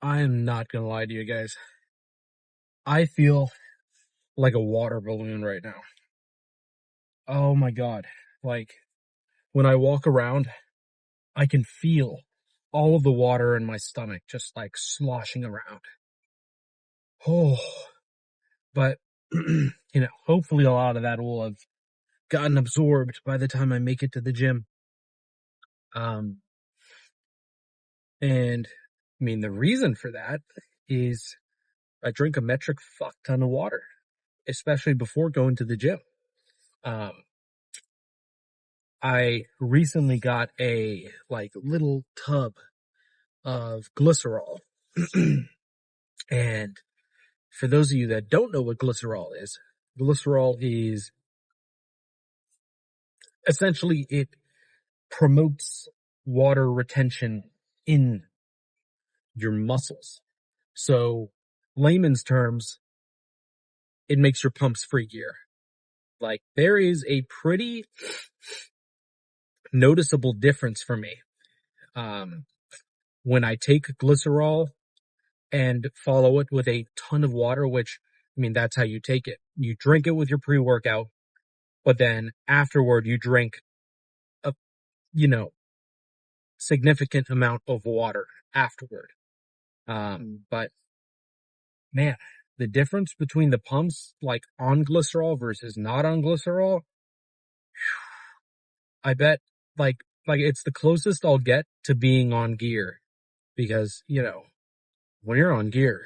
I am not gonna lie to you guys. I feel like a water balloon right now. Oh my God. Like, when I walk around, I can feel all of the water in my stomach just like sloshing around. Oh, but, hopefully a lot of that will have gotten absorbed by the time I make it to the gym. Um, and I mean, the reason for that is I drink a metric fuck ton of water, especially before going to the gym. Um, I recently got a like little tub of glycerol. And for those of you that don't know what glycerol is essentially it promotes water retention in your muscles. So, layman's terms, it makes your pumps free gear. Like, there is a pretty noticeable difference for me. When I take glycerol and follow it with a ton of water, which, I mean, that's how you take it. You drink it with your pre-workout, but then afterward you drink a, significant amount of water afterward. But man, the difference between the pumps, like on glycerol versus not on glycerol, I bet like it's the closest I'll get to being on gear because, when you're on gear,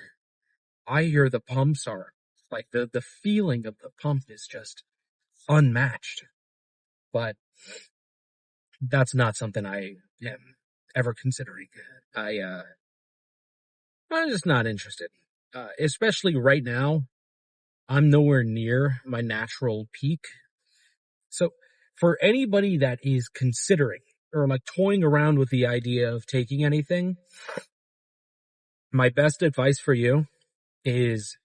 I hear the pumps are like the feeling of the pump is just unmatched. But that's not something I am ever considering. I'm just not interested. Especially right now, I'm nowhere near my natural peak. So for anybody that is considering or like toying around with the idea of taking anything, my best advice for you is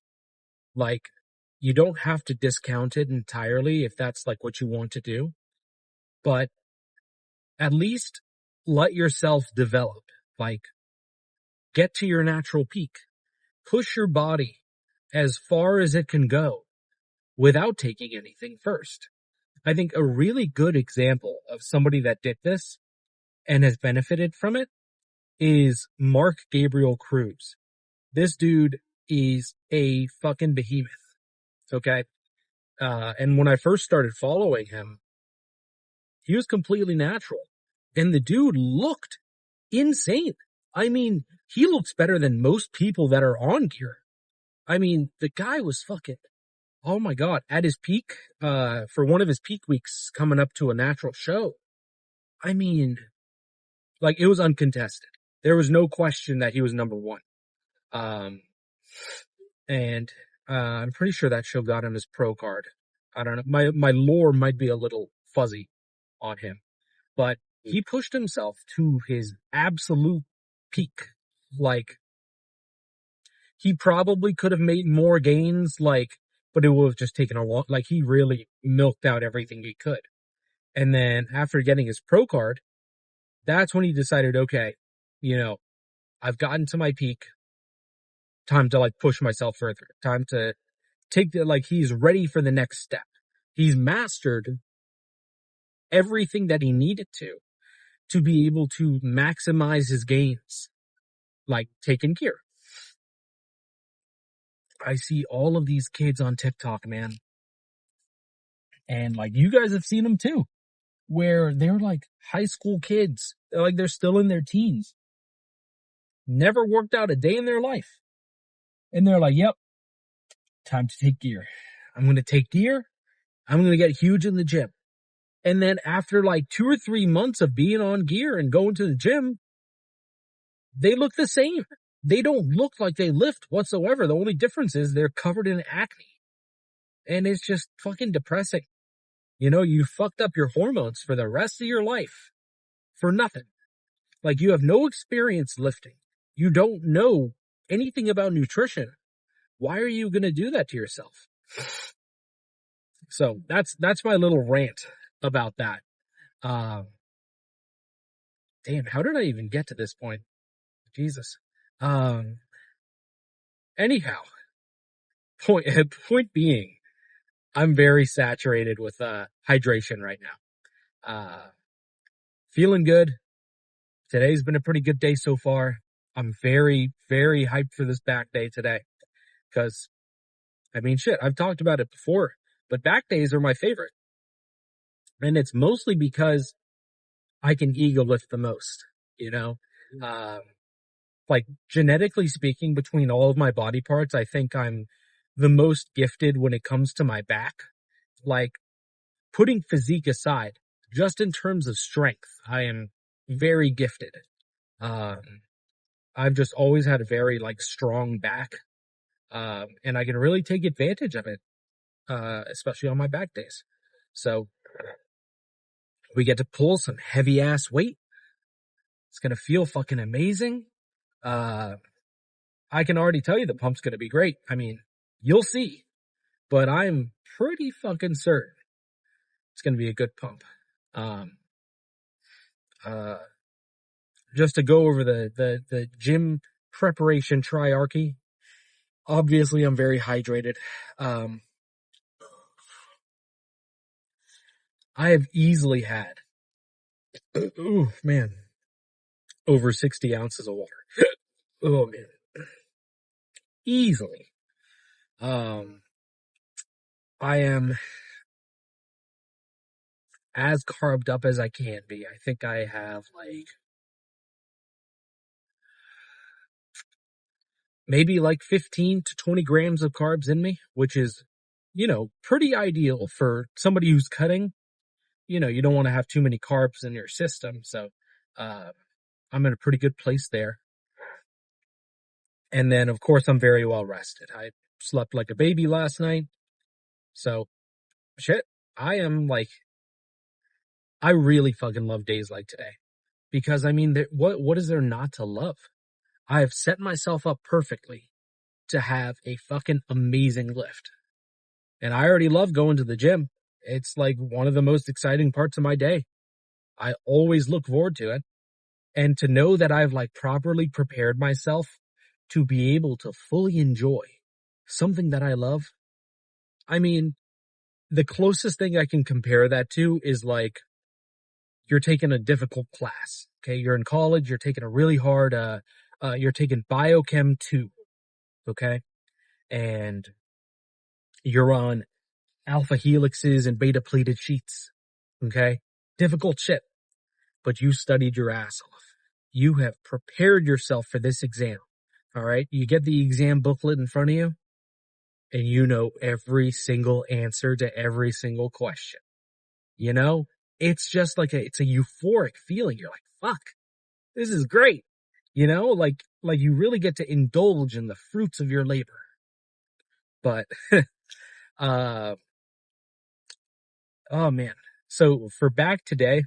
like, you don't have to discount it entirely if that's like what you want to do, but at least let yourself develop, like get to your natural peak, push your body as far as it can go without taking anything first. I think a really good example of somebody that did this and has benefited from it is Mark Gabriel Cruz. This dude is a fucking behemoth. Okay. And when I first started following him, he was completely natural and the dude looked insane. I mean, he looks better than most people that are on gear. I mean, the guy was fucking, oh my God, at his peak, for one of his peak weeks coming up to a natural show. I mean, like it was uncontested. There was no question that he was number one. And I'm pretty sure that show got him his pro card. I don't know. My lore might be a little fuzzy on him, but he pushed himself to his absolute peak. Like, he probably could have made more gains, like, but it would have just taken a long, like, he really milked out everything he could. And then after getting his pro card, that's when he decided, okay, I've gotten to my peak. Time to like push myself further. Time to he's ready for the next step. He's mastered everything that he needed to be able to maximize his gains, like taking gear. I see all of these kids on TikTok, man. And like, you guys have seen them too, where they're like high school kids. They're still in their teens. Never worked out a day in their life. And they're like, yep, time to take gear. I'm going to take gear. I'm going to get huge in the gym. And then after like 2 or 3 months of being on gear and going to the gym, they look the same. They don't look like they lift whatsoever. The only difference is they're covered in acne. And it's just fucking depressing. You fucked up your hormones for the rest of your life for nothing. Like, you have no experience lifting. You don't know anything about nutrition. Why are you going to do that to yourself? So that's my little rant about that. Damn, how did I even get to this point? Jesus. Um, anyhow, point point being, I'm very saturated with hydration right now. Feeling good. Today's been a pretty good day so far. I'm very, very hyped for this back day today because I mean, shit, I've talked about it before, but back days are my favorite, and it's mostly because I can ego lift the most. You know, um, like genetically speaking, between all of my body parts, I think I'm the most gifted when it comes to my back. Like putting physique aside, just in terms of strength, I am very gifted. Um, I've just always had a very like strong back, and I can really take advantage of it, especially on my back days. So we get to pull some heavy ass weight. It's gonna feel fucking amazing. Uh, I can already tell you the pump's gonna be great. I mean, you'll see, but I'm pretty fucking certain it's gonna be a good pump. Um, uh, just to go over the gym preparation triarchy. Obviously, I'm very hydrated. Um, I have easily had, oh man, over 60 ounces of water. Oh man, easily. Um, I am as carved up as I can be. I think I have like maybe like 15 to 20 grams of carbs in me, which is, pretty ideal for somebody who's cutting. You don't want to have too many carbs in your system. So, uh, I'm in a pretty good place there. And then, of course, I'm very well rested. I slept like a baby last night. So, shit, I am like, I really fucking love days like today because I mean, what is there not to love? I have set myself up perfectly to have a fucking amazing lift. And I already love going to the gym. It's like one of the most exciting parts of my day. I always look forward to it. And to know that I've like properly prepared myself to be able to fully enjoy something that I love. I mean, the closest thing I can compare that to is like you're taking a difficult class. Okay. You're in college. You're taking a really hard, you're taking biochem 2. Okay. And you're on alpha helixes and beta pleated sheets. Okay. Difficult shit, but you studied your ass off. You have prepared yourself for this exam. All right. You get the exam booklet in front of you and you know every single answer to every single question. You know, it's just like it's a euphoric feeling. You're like, fuck, this is great. Like you really get to indulge in the fruits of your labor. But, uh, oh man. So for back today,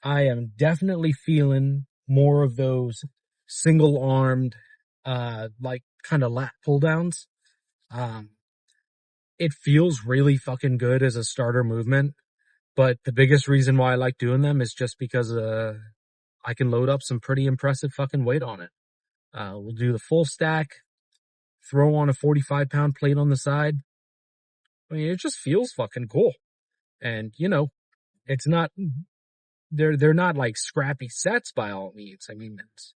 I am definitely feeling more of those single armed, like kind of lat pull downs. Um, it feels really fucking good as a starter movement, but the biggest reason why I like doing them is just because, I can load up some pretty impressive fucking weight on it. We'll do the full stack, throw on a 45-pound plate on the side. I mean, it just feels fucking cool. And, it's not, they're not like scrappy sets by all means. I mean, it's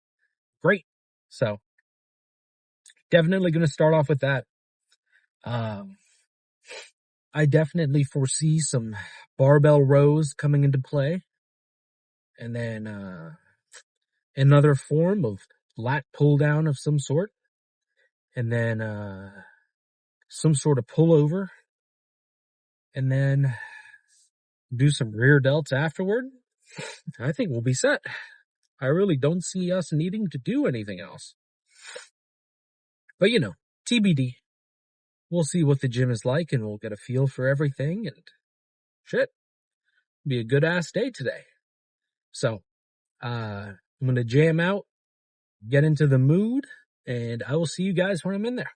great. So definitely going to start off with that. Um, I definitely foresee some barbell rows coming into play. And then, another form of lat pull down of some sort. And then, some sort of pullover. And then do some rear delts afterward. I think we'll be set. I really don't see us needing to do anything else. But TBD. We'll see what the gym is like and we'll get a feel for everything and shit. Be a good ass day today. So, I'm gonna jam out, get into the mood, and I will see you guys when I'm in there.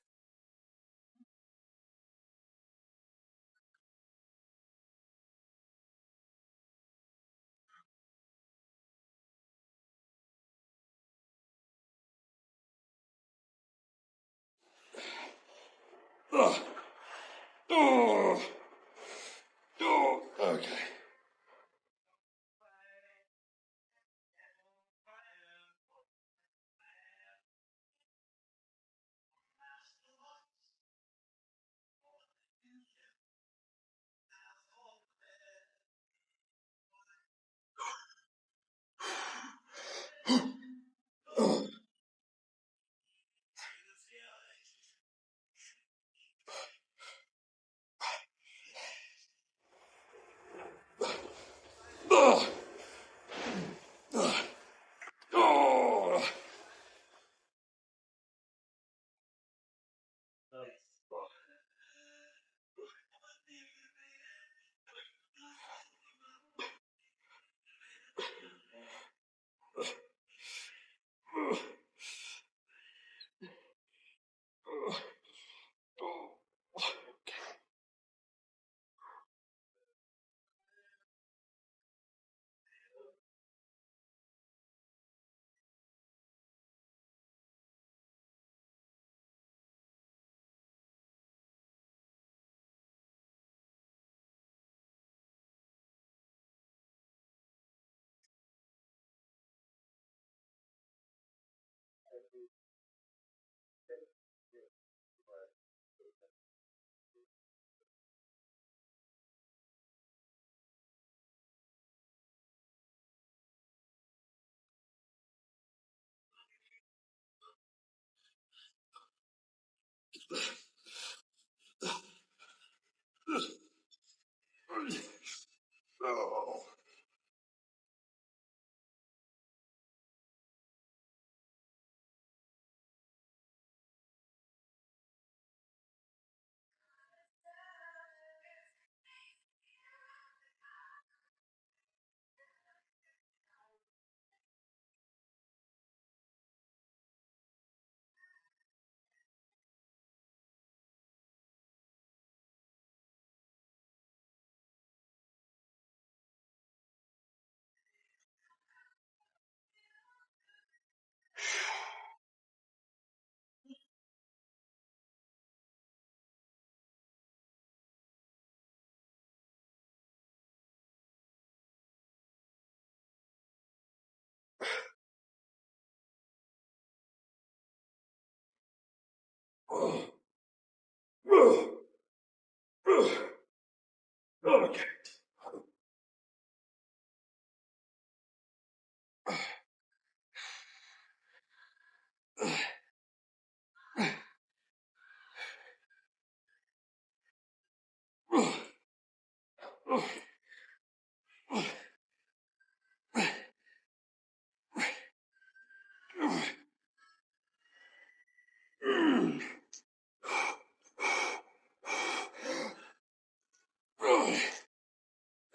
Okay. Okay.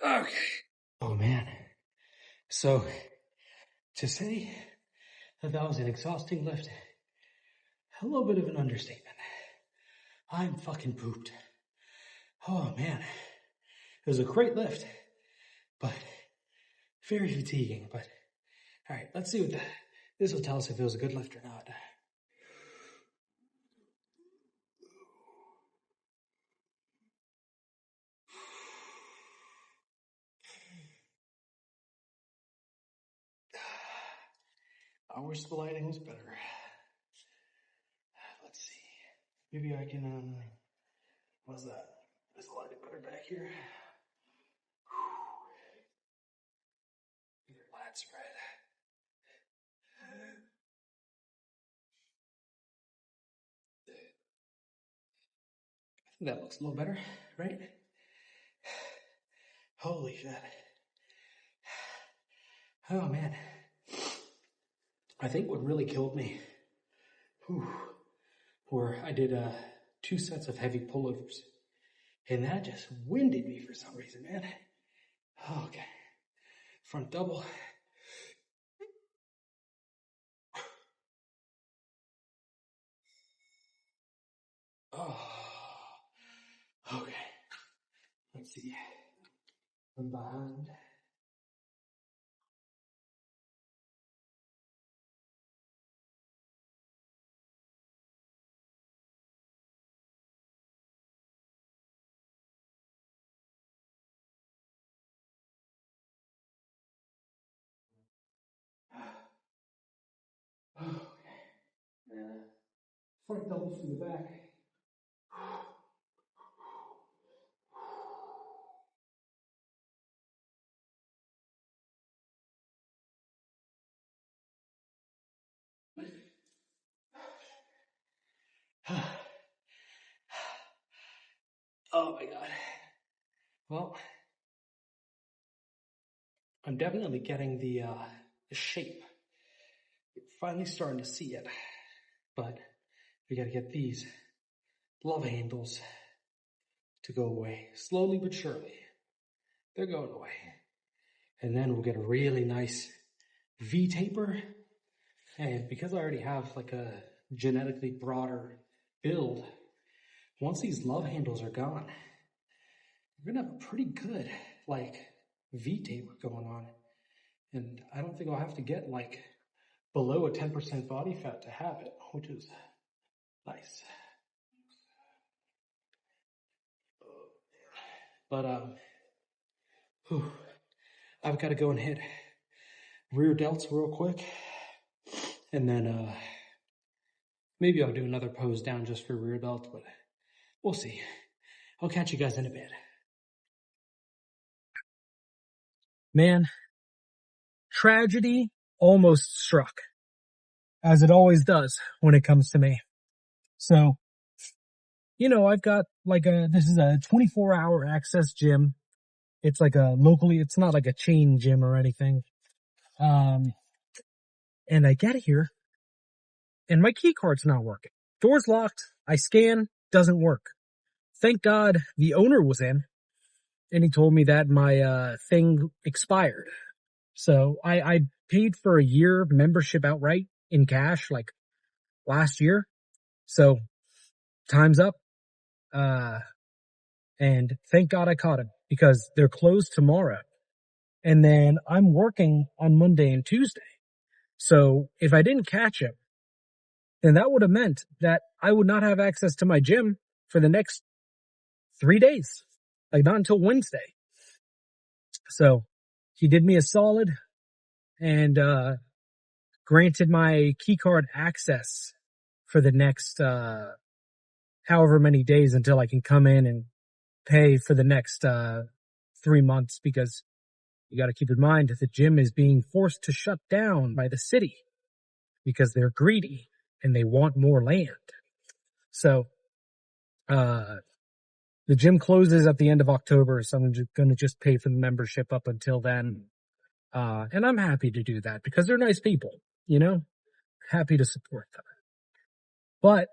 Okay. Oh man. So, to say that was an exhausting lift, a little bit of an understatement. I'm fucking pooped. Oh man. It was a great lift, but very fatiguing. But alright, let's see what this will tell us if it was a good lift or not. I wish the lighting was better. Let's see. Maybe I can, what's that? Is the lighting better back here? That's right. I think that looks a little better, right? Holy shit. Oh man. I think what really killed me, where I did 2 sets of heavy pullovers. And that just winded me for some reason, man. Okay. Front double. Oh. Okay. Let's see. From behind. Front doubles from the back. Oh my God. Well, I'm definitely getting the shape. You're finally starting to see it. But we gotta get these love handles to go away. Slowly but surely. They're going away. And then we'll get a really nice V-taper. And because I already have like a genetically broader build, once these love handles are gone, we're gonna have a pretty good like V-taper going on. And I don't think I'll have to get like below a 10% body fat to have it, which is nice. But I've got to go and hit rear delts real quick, and then maybe I'll do another pose down just for rear delts, but we'll see. I'll catch you guys in a bit. Man, tragedy almost struck, as it always does when it comes to me. So, you know, I've got like this is a 24-hour access gym. It's like it's not like a chain gym or anything. And I get here and my key card's not working. Door's locked. I scan, doesn't work. Thank God the owner was in and he told me that my thing expired. So I paid for a year membership outright in cash like last year. So time's up. And thank God I caught him because they're closed tomorrow. And then I'm working on Monday and Tuesday. So if I didn't catch him, then that would have meant that I would not have access to my gym for the next 3 days. Like not until Wednesday. So he did me a solid and, granted my keycard access for the next, however many days until I can come in and pay for the next, 3 months because you got to keep in mind that the gym is being forced to shut down by the city because they're greedy and they want more land. So, the gym closes at the end of October, so I'm going to just pay for the membership up until then. And I'm happy to do that because they're nice people, you know, happy to support them. But,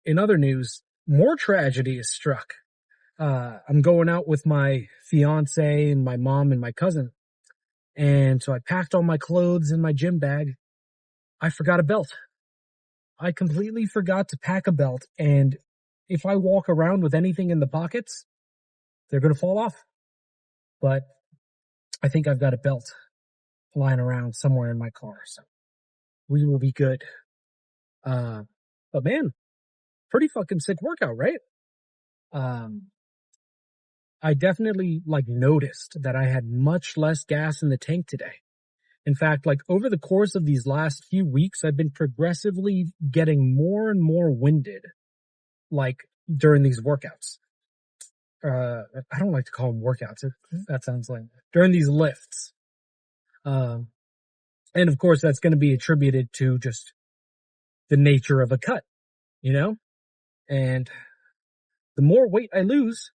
in other news, more tragedy is struck. I'm going out with my fiance and my mom and my cousin. And so I packed all my clothes in my gym bag. I forgot a belt. I completely forgot to pack a belt. And if I walk around with anything in the pockets, they're going to fall off. But I think I've got a belt lying around somewhere in my car. So we will be good. But man, pretty fucking sick workout, right? I definitely like noticed that I had much less gas in the tank today. In fact, like over the course of these last few weeks, I've been progressively getting more and more winded, like during these workouts. I don't like to call them workouts. That sounds like during these lifts. And of course, that's going to be attributed to just the nature of a cut, you know? And the more weight I lose,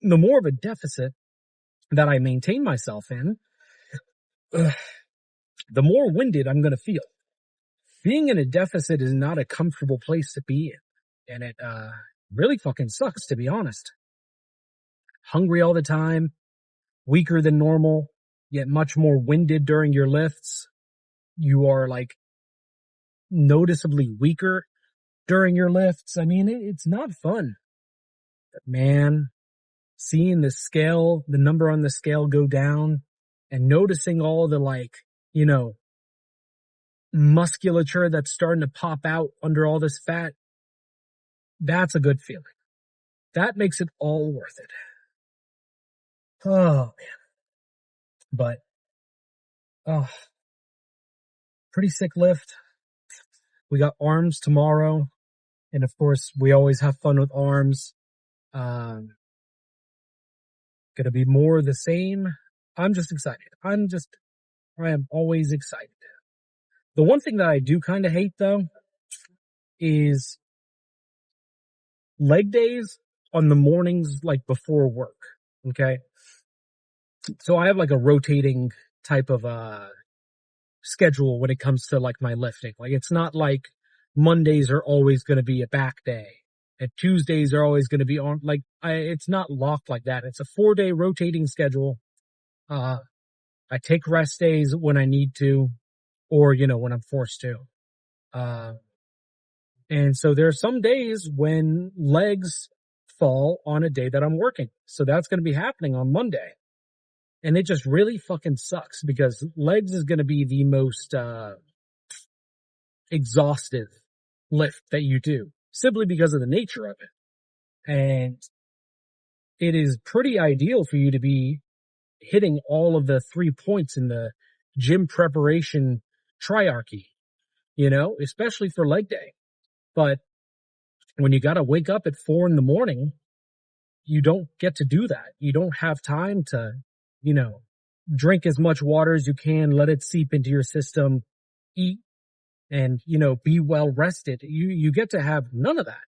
the more of a deficit that I maintain myself in, the more winded I'm going to feel. Being in a deficit is not a comfortable place to be in. And it, really fucking sucks, to be honest. Hungry all the time, weaker than normal, yet much more winded during your lifts. You are like noticeably weaker during your lifts. I mean, it's not fun. But man, seeing the scale, the number on the scale go down and noticing all the like, you know, musculature that's starting to pop out under all this fat, that's a good feeling. That makes it all worth it. Oh man. But, oh, pretty sick lift. We got arms tomorrow. And of course, we always have fun with arms. Gonna be more of the same. I'm just excited. I am always excited. The one thing that I do kind of hate though is leg days on the mornings, like before work. Okay. So I have like a rotating type of, schedule when it comes to like my lifting. Like it's not like Mondays are always going to be a back day and Tuesdays are always going to be on, like, it's not locked like that. It's a 4-day rotating schedule. I take rest days when I need to, or, when I'm forced to. Uh, and so there are some days when legs fall on a day that I'm working. So that's going to be happening on Monday. And it just really fucking sucks because legs is going to be the most, exhaustive lift that you do simply because of the nature of it. And it is pretty ideal for you to be hitting all of the 3 points in the gym preparation triarchy, especially for leg day. But when you got to wake up at 4 a.m, you don't get to do that. You don't have time to, drink as much water as you can, let it seep into your system, eat, and, be well rested. You get to have none of that.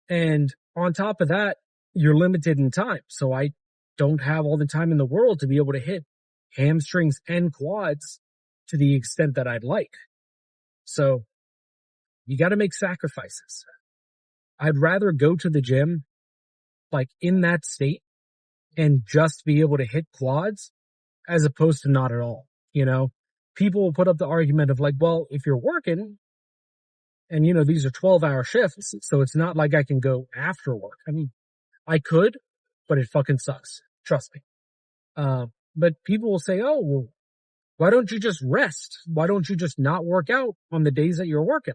And on top of that, you're limited in time. So I don't have all the time in the world to be able to hit hamstrings and quads to the extent that I'd like. So you got to make sacrifices. I'd rather go to the gym like in that state and just be able to hit quads as opposed to not at all. People will put up the argument of like, well, if you're working and, these are 12-hour shifts, so it's not like I can go after work. I mean, I could, but it fucking sucks. Trust me. But people will say, oh, well, why don't you just rest? Why don't you just not work out on the days that you're working?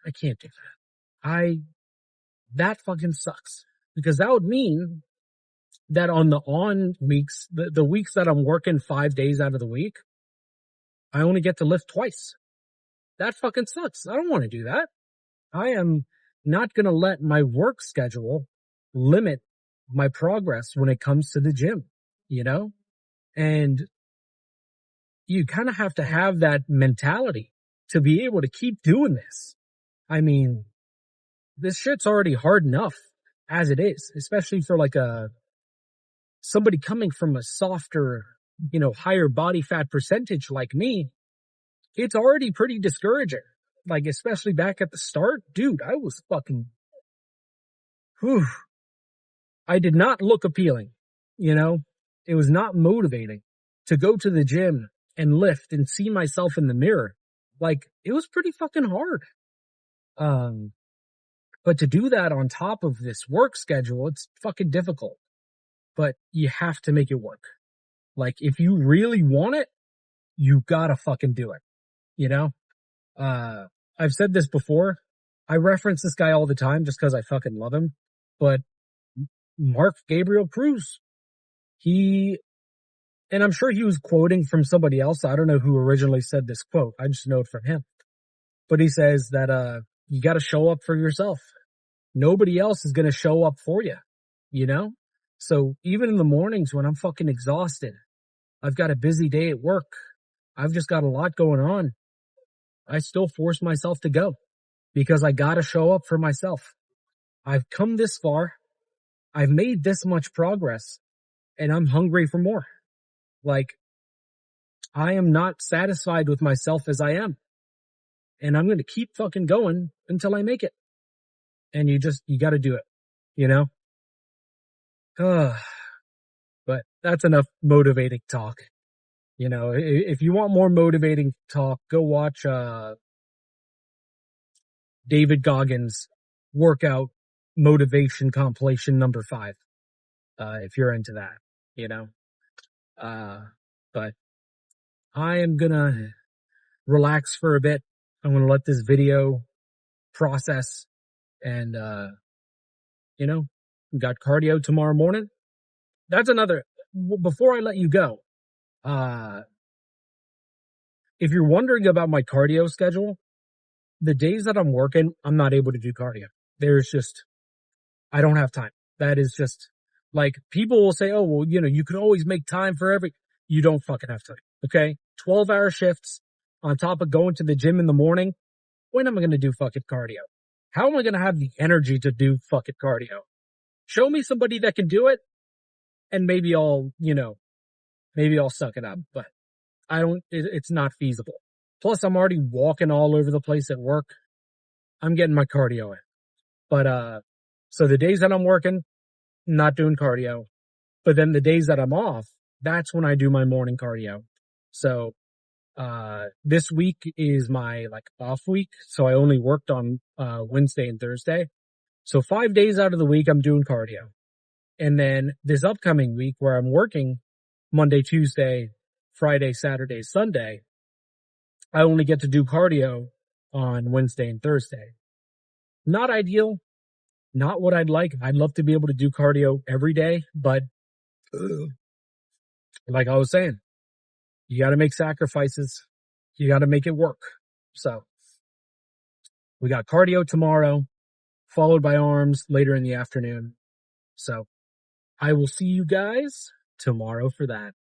I can't do that. That fucking sucks because that would mean that on the on weeks, the weeks that I'm working 5 days out of the week, I only get to lift twice. That fucking sucks. I don't want to do that. I am not going to let my work schedule limit my progress when it comes to the gym, and you kind of have to have that mentality to be able to keep doing this. I mean, this shit's already hard enough as it is, especially for like somebody coming from a softer, higher body fat percentage like me. It's already pretty discouraging. Like, especially back at the start, dude, I was fucking, whew. I did not look appealing, it was not motivating to go to the gym and lift and see myself in the mirror. Like, it was pretty fucking hard. But to do that on top of this work schedule, it's fucking difficult, but you have to make it work. Like, if you really want it, you gotta fucking do it, I've said this before. I reference this guy all the time just because I fucking love him, but Mark Gabriel Cruz, and I'm sure he was quoting from somebody else. I don't know who originally said this quote. I just know it from him. But he says that, you gotta show up for yourself. Nobody else is gonna show up for you, So even in the mornings when I'm fucking exhausted, I've got a busy day at work, I've just got a lot going on, I still force myself to go because I gotta show up for myself. I've come this far. I've made this much progress and I'm hungry for more. Like, I am not satisfied with myself as I am. And I'm going to keep fucking going until I make it. And you got to do it, But that's enough motivating talk. If you want more motivating talk, go watch, David Goggins' workout motivation compilation number 5. If you're into that, but I am gonna relax for a bit. I'm gonna let this video process and, got cardio tomorrow morning. That's before I let you go, if you're wondering about my cardio schedule, the days that I'm working, I'm not able to do cardio. There's just, I don't have time. That is just like people will say, oh, well, you could always make time for you don't fucking have time. Okay. 12-hour shifts on top of going to the gym in the morning. When am I going to do fucking cardio? How am I going to have the energy to do fucking cardio? Show me somebody that can do it and maybe I'll suck it up, but it's not feasible. Plus I'm already walking all over the place at work. I'm getting my cardio in. But, so the days that I'm working, not doing cardio. But then the days that I'm off, that's when I do my morning cardio. So, this week is my off week. So I only worked on, Wednesday and Thursday. So 5 days out of the week, I'm doing cardio. And then this upcoming week where I'm working Monday, Tuesday, Friday, Saturday, Sunday, I only get to do cardio on Wednesday and Thursday. Not ideal. Not what I'd like. I'd love to be able to do cardio every day, but like I was saying, you got to make sacrifices. You got to make it work. So we got cardio tomorrow, followed by arms later in the afternoon. So I will see you guys tomorrow for that.